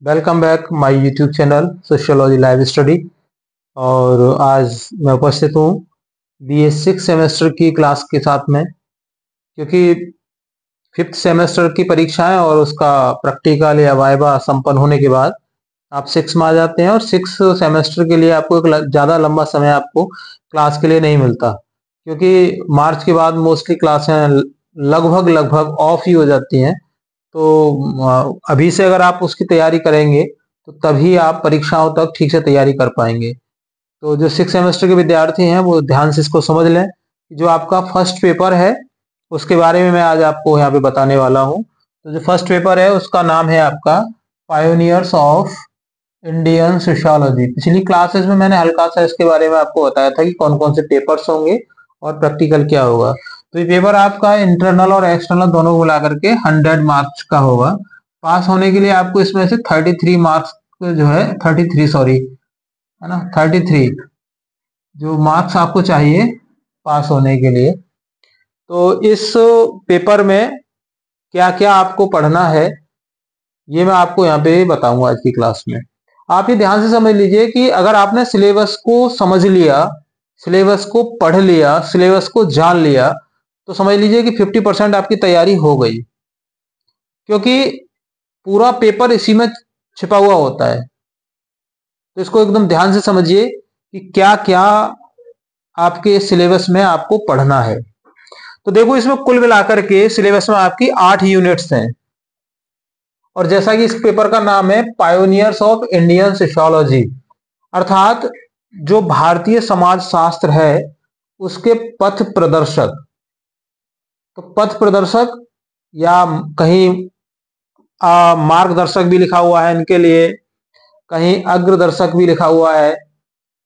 Welcome back my YouTube channel sociology live study. और आज मैं उपस्थित हूँ बीए 6 सेमेस्टर की क्लास के साथ में, क्योंकि 5th सेमेस्टर की परीक्षाएं और उसका प्रैक्टिकल या वाइवा संपन्न होने के बाद आप 6 में आ जाते हैं और 6 सेमेस्टर के लिए आपको एक ज़्यादा लंबा समय आपको क्लास के लिए नहीं मिलता, क्योंकि मार्च के बाद मोस्टली क्लासें लगभग ऑफ ही हो जाती हैं। तो अभी से अगर आप उसकी तैयारी करेंगे तो तभी आप परीक्षाओं तक ठीक से तैयारी कर पाएंगे। तो जो 6 सेमेस्टर के विद्यार्थी हैं वो ध्यान से इसको समझ लें। जो आपका फर्स्ट पेपर है उसके बारे में मैं आज आपको यहाँ पे बताने वाला हूँ। तो जो फर्स्ट पेपर है उसका नाम है आपका पायोनियर्स ऑफ इंडियन सोशियोलॉजी। पिछली क्लासेस में मैंने हल्का सा इसके बारे में आपको बताया था कि कौन कौन से पेपर्स होंगे और प्रैक्टिकल क्या होगा। तो ये पेपर आपका इंटरनल और एक्सटर्नल दोनों को मिला करके 100 मार्क्स का होगा। पास होने के लिए आपको इसमें से 33 मार्क्स जो है 33 सॉरी है ना 33 जो मार्क्स आपको चाहिए पास होने के लिए। तो इस पेपर में क्या क्या आपको पढ़ना है ये मैं आपको यहाँ पे बताऊंगा आज की क्लास में। आप ये ध्यान से समझ लीजिए कि अगर आपने सिलेबस को समझ लिया, सिलेबस को पढ़ लिया, सिलेबस को जान लिया, तो समझ लीजिए कि 50% आपकी तैयारी हो गई, क्योंकि पूरा पेपर इसी में छिपा हुआ होता है। तो इसको एकदम ध्यान से समझिए कि क्या क्या आपके सिलेबस में आपको पढ़ना है। तो देखो, इसमें कुल मिलाकर के सिलेबस में आपकी 8 यूनिट्स हैं, और जैसा कि इस पेपर का नाम है पायोनियर्स ऑफ इंडियन सोशियोलॉजी, अर्थात जो भारतीय समाज शास्त्र है उसके पथ प्रदर्शक। तो पथ प्रदर्शक या कहीं मार्गदर्शक भी लिखा हुआ है इनके लिए, कहीं अग्रदर्शक भी लिखा हुआ है।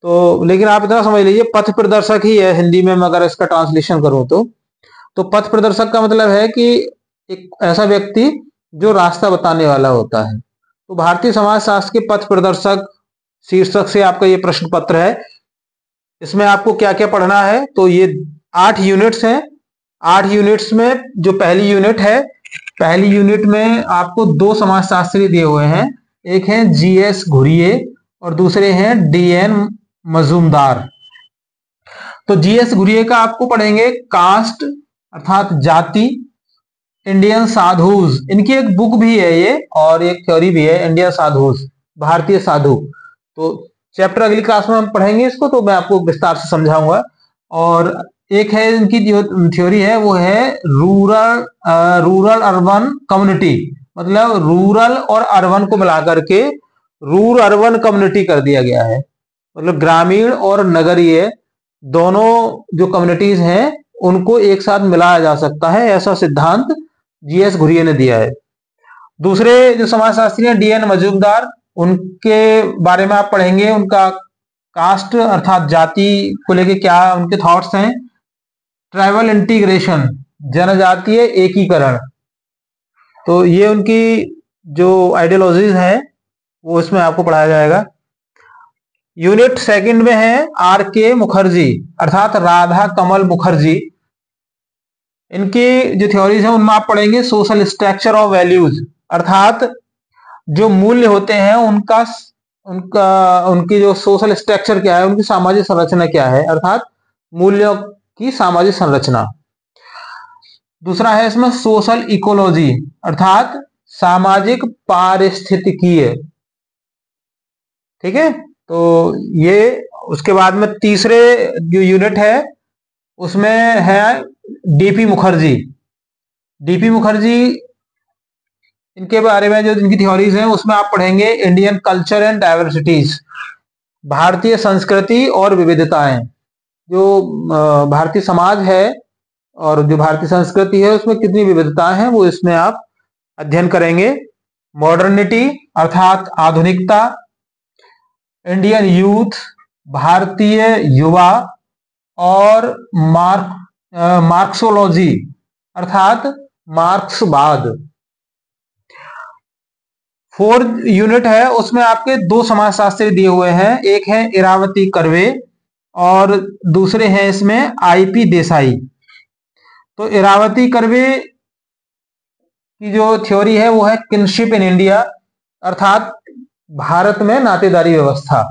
तो लेकिन आप इतना समझ लीजिए पथ प्रदर्शक ही है हिंदी में, मैं अगर इसका ट्रांसलेशन करूं तो पथ प्रदर्शक का मतलब है कि एक ऐसा व्यक्ति जो रास्ता बताने वाला होता है। तो भारतीय समाज शास्त्र के पथ प्रदर्शक शीर्षक से आपका ये प्रश्न पत्र है। इसमें आपको क्या क्या पढ़ना है, तो ये 8 यूनिट्स हैं। 8 यूनिट्स में जो पहली यूनिट है, पहली यूनिट में आपको 2 समाजशास्त्री दिए हुए हैं, एक है जीएस घुरिये और दूसरे हैं डीएन मजूमदार। तो जीएस घुरिये का आपको पढ़ेंगे कास्ट अर्थात जाति, इंडियन साधुज, इनकी एक बुक भी है ये और एक थ्योरी भी है, इंडियन साधुज, भारतीय साधु। तो चैप्टर अगली क्लास में हम पढ़ेंगे इसको, तो मैं आपको विस्तार से समझाऊंगा। और एक है इनकी जो थ्योरी है वो है रूरल अर्बन कम्युनिटी, मतलब रूरल और अर्बन को मिलाकर के रूरल अर्बन कम्युनिटी कर दिया गया है। मतलब ग्रामीण और नगरीय दोनों जो कम्युनिटीज हैं उनको एक साथ मिलाया जा सकता है, ऐसा सिद्धांत जीएस घुरिये ने दिया है। दूसरे जो समाजशास्त्री हैं डीएन मजूमदार, उनके बारे में आप पढ़ेंगे, उनका कास्ट अर्थात जाति को लेके क्या उनके थॉट्स हैं। ट्राइबल इंटीग्रेशन, जनजातीय एकीकरण, तो ये उनकी जो आइडियोलॉजीज है वो इसमें आपको पढ़ाया जाएगा। यूनिट सेकंड में है आर के मुखर्जी अर्थात राधा कमल मुखर्जी, इनकी जो थ्योरीज है उनमें आप पढ़ेंगे सोशल स्ट्रक्चर ऑफ वैल्यूज, अर्थात जो मूल्य होते हैं उनका उनकी जो सोशल स्ट्रक्चर क्या है, उनकी सामाजिक संरचना क्या है, अर्थात मूल्यों की सामाजिक संरचना। दूसरा है इसमें सोशल इकोलॉजी अर्थात सामाजिक पारिस्थितिकीय, ठीक है। तो ये उसके बाद में तीसरे जो यूनिट है उसमें है डीपी मुखर्जी। डीपी मुखर्जी इनके बारे में जो इनकी थ्योरीज हैं उसमें आप पढ़ेंगे इंडियन कल्चर एंड डाइवर्सिटीज, भारतीय संस्कृति और विविधताएं। जो भारतीय समाज है और जो भारतीय संस्कृति है उसमें कितनी विविधताएं हैं वो इसमें आप अध्ययन करेंगे। मॉडर्निटी अर्थात आधुनिकता, इंडियन यूथ, भारतीय युवा, और मार्क्सोलॉजी अर्थात मार्क्सवाद। 4th यूनिट है उसमें आपके 2 समाजशास्त्री दिए हुए हैं, एक है इरावती कर्वे और दूसरे हैं इसमें आईपी देसाई। तो इरावती कर्वे की जो थ्योरी है वो है किनशिप इन इंडिया, अर्थात भारत में नातेदारी व्यवस्था।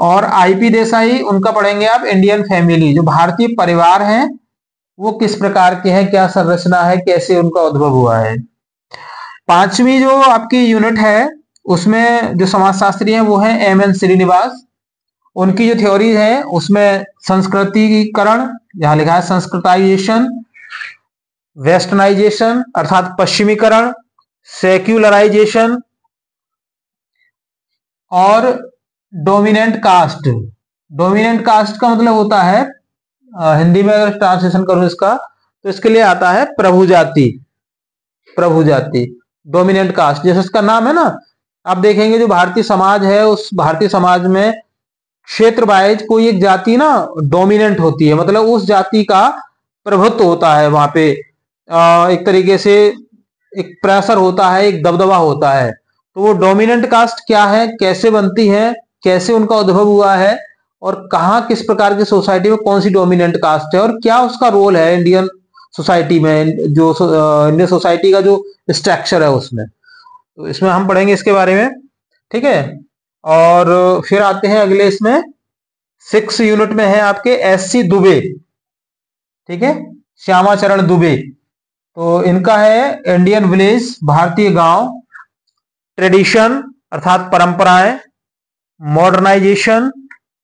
और आईपी देसाई, उनका पढ़ेंगे आप इंडियन फैमिली, जो भारतीय परिवार हैं वो किस प्रकार के हैं, क्या संरचना है, कैसे उनका उद्भव हुआ है। पांचवी जो आपकी यूनिट है उसमें जो समाजशास्त्री हैं वो है एम.एन. श्रीनिवास। उनकी जो थ्योरी है उसमें संस्कृतिकरण, जहां लिखा है संस्कृताइजेशन, वेस्टर्नाइजेशन अर्थात पश्चिमीकरण, सेक्युलराइजेशन और डोमिनेंट कास्ट। डोमिनेंट कास्ट का मतलब होता है, हिंदी में अगर ट्रांसलेशन करूं इसका तो इसके लिए आता है प्रभु जाति। प्रभु जाति, डोमिनेंट कास्ट, जैसे इसका नाम है ना, आप देखेंगे जो भारतीय समाज है उस भारतीय समाज में क्षेत्र वाइज कोई एक जाति ना डोमिनेंट होती है, मतलब उस जाति का प्रभुत्व होता है वहां पे, एक तरीके से एक प्रेशर होता है, एक दबदबा होता है। तो वो डोमिनेंट कास्ट क्या है, कैसे बनती है, कैसे उनका उद्भव हुआ है और कहाँ किस प्रकार की सोसाइटी में कौन सी डोमिनेंट कास्ट है और क्या उसका रोल है इंडियन सोसाइटी में, जो इंडियन सोसाइटी का जो स्ट्रक्चर है उसमें, तो इसमें हम पढ़ेंगे इसके बारे में। ठीक है, और फिर आते हैं अगले, इसमें 6 यूनिट में है आपके एस.सी. दुबे। ठीक है, श्यामा चरण दुबे, तो इनका है इंडियन विलेज, भारतीय गांव, ट्रेडिशन अर्थात परंपराएं, मॉडर्नाइजेशन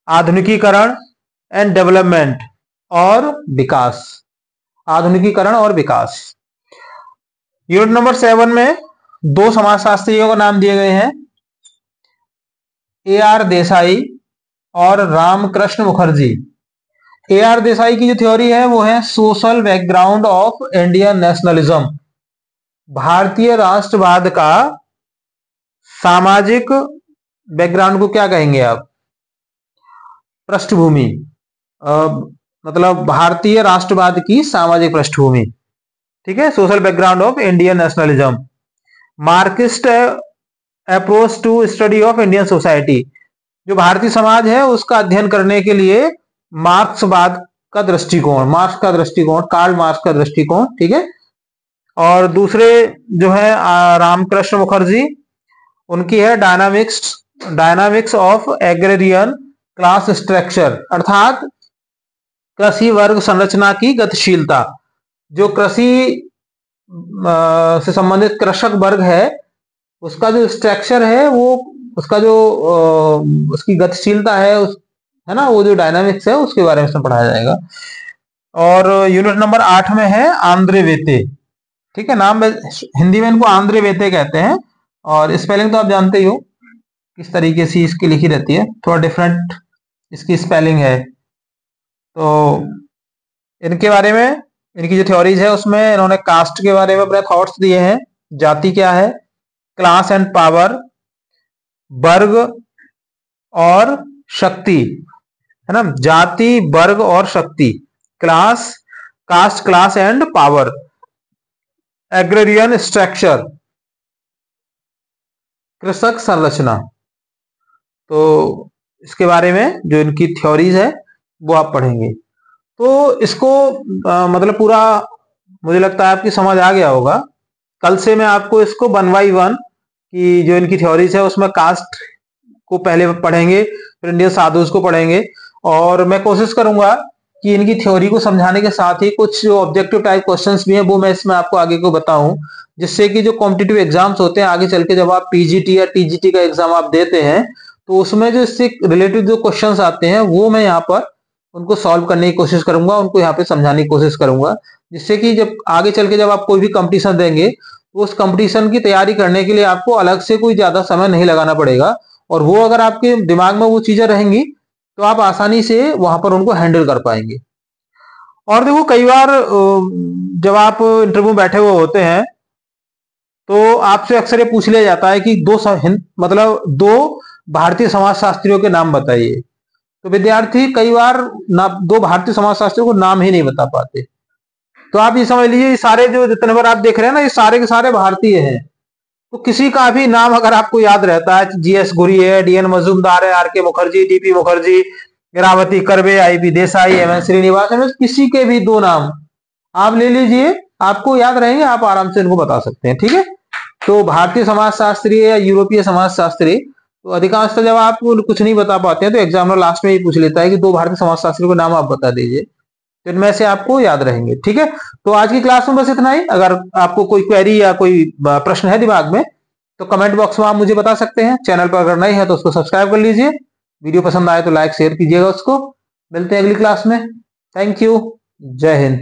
आधुनिकीकरण एंड डेवलपमेंट और विकास, आधुनिकीकरण और विकास। यूनिट नंबर 7 में 2 समाजशास्त्रियों का नाम दिए गए हैं, ए.आर. देसाई और रामकृष्ण मुखर्जी। ए.आर. देसाई की जो थ्योरी है वो है social background of Indian nationalism, भारतीय राष्ट्रवाद का सामाजिक बैकग्राउंड को क्या कहेंगे आप, पृष्ठभूमि, मतलब भारतीय राष्ट्रवाद की सामाजिक पृष्ठभूमि। ठीक है, social background of Indian nationalism, Marxist approach to study of Indian society, जो भारतीय समाज है उसका अध्ययन करने के लिए मार्क्सवाद का दृष्टिकोण, मार्क्स का दृष्टिकोण, कार्ल मार्क्स का दृष्टिकोण। ठीक है, और दूसरे जो है रामकृष्ण मुखर्जी, उनकी है dynamics of agrarian class structure, अर्थात कृषि वर्ग संरचना की गतिशीलता। जो कृषि से संबंधित कृषक वर्ग है उसका जो स्ट्रक्चर है वो, उसका जो उसकी गतिशीलता है ना, वो जो डायनामिक्स है उसके बारे में पढ़ाया जाएगा। और यूनिट नंबर 8 में है आंद्रे वेते। ठीक है, नाम हिंदी में इनको आंद्रे वेते कहते हैं, और स्पेलिंग तो आप जानते ही हो किस तरीके से इसकी लिखी रहती है, थोड़ा डिफरेंट इसकी स्पेलिंग है। तो इनके बारे में, इनकी जो थ्योरीज है उसमें इन्होंने कास्ट के बारे में अपने थॉट्स दिए हैं, जाति क्या है, क्लास एंड पावर, वर्ग और शक्ति, है ना, जाति वर्ग और शक्ति, class, caste, class and power, agrarian structure, कृषक संरचना। तो इसके बारे में जो इनकी थ्योरीज है वो आप पढ़ेंगे। तो इसको मतलब पूरा मुझे लगता है आपकी समझ आ गया होगा। कल से मैं आपको इसको 1 by 1 की जो इनकी थ्योरीज है उसमें कास्ट को पहले पढ़ेंगे, फिर इंडियन साधुज को पढ़ेंगे, और मैं कोशिश करूंगा कि इनकी थ्योरी को समझाने के साथ ही कुछ जो ऑब्जेक्टिव टाइप क्वेश्चंस भी हैं वो मैं इसमें आपको आगे को बताऊं, जिससे कि जो कॉम्पिटिटिव एग्जाम्स होते हैं आगे चल के जब आप पीजीटी या टीजीटी का एग्जाम आप देते हैं तो उसमें जो इससे रिलेटेड जो क्वेश्चंस आते हैं वो मैं यहाँ पर उनको सॉल्व करने की कोशिश करूंगा, उनको यहाँ पे समझाने की कोशिश करूंगा, जिससे कि जब आगे चल के जब आप कोई भी कंपटीशन देंगे तो उस कंपटीशन की तैयारी करने के लिए आपको अलग से कोई ज्यादा समय नहीं लगाना पड़ेगा, और वो अगर आपके दिमाग में वो चीजें रहेंगी तो आप आसानी से वहां पर उनको हैंडल कर पाएंगे। और देखो कई बार जब आप इंटरव्यू में बैठे हुए होते हैं तो आपसे अक्सर ये पूछ लिया जाता है कि मतलब 2 भारतीय समाजशास्त्रियों के नाम बताइए, तो विद्यार्थी कई बार 2 भारतीय समाजशास्त्रियों को नाम ही नहीं बता पाते। तो आप ये समझ लीजिए ये सारे जो जितने बार आप देख रहे हैं ना ये सारे के सारे भारतीय हैं, तो किसी का भी नाम अगर आपको याद रहता है, जीएस गुरी है, डीएन मजूमदार है, आर के मुखर्जी, डीपी मुखर्जी, गिरावती कर्वे, आईपी देसाई, एम.एन. श्रीनिवास, किसी के भी 2 नाम आप ले लीजिए, आपको याद रहेंगे, आप आराम से इनको बता सकते हैं। ठीक है, तो भारतीय समाजशास्त्री या यूरोपीय समाजशास्त्री तो अधिकांशतः जब आप कुछ नहीं बता पाते हैं तो एग्जामिनर लास्ट में ही पूछ लेता है कि 2 भारतीय समाजशास्त्रियों के नाम आप बता दीजिए, तो इनमें से आपको याद रहेंगे। ठीक है, तो आज की क्लास में बस इतना ही। अगर आपको कोई क्वेरी या कोई प्रश्न है दिमाग में तो कमेंट बॉक्स में आप मुझे बता सकते हैं। चैनल पर अगर नए हैं तो उसको सब्सक्राइब कर लीजिए, वीडियो पसंद आए तो लाइक शेयर कीजिएगा उसको। मिलते हैं अगली क्लास में। थैंक यू, जय हिंद।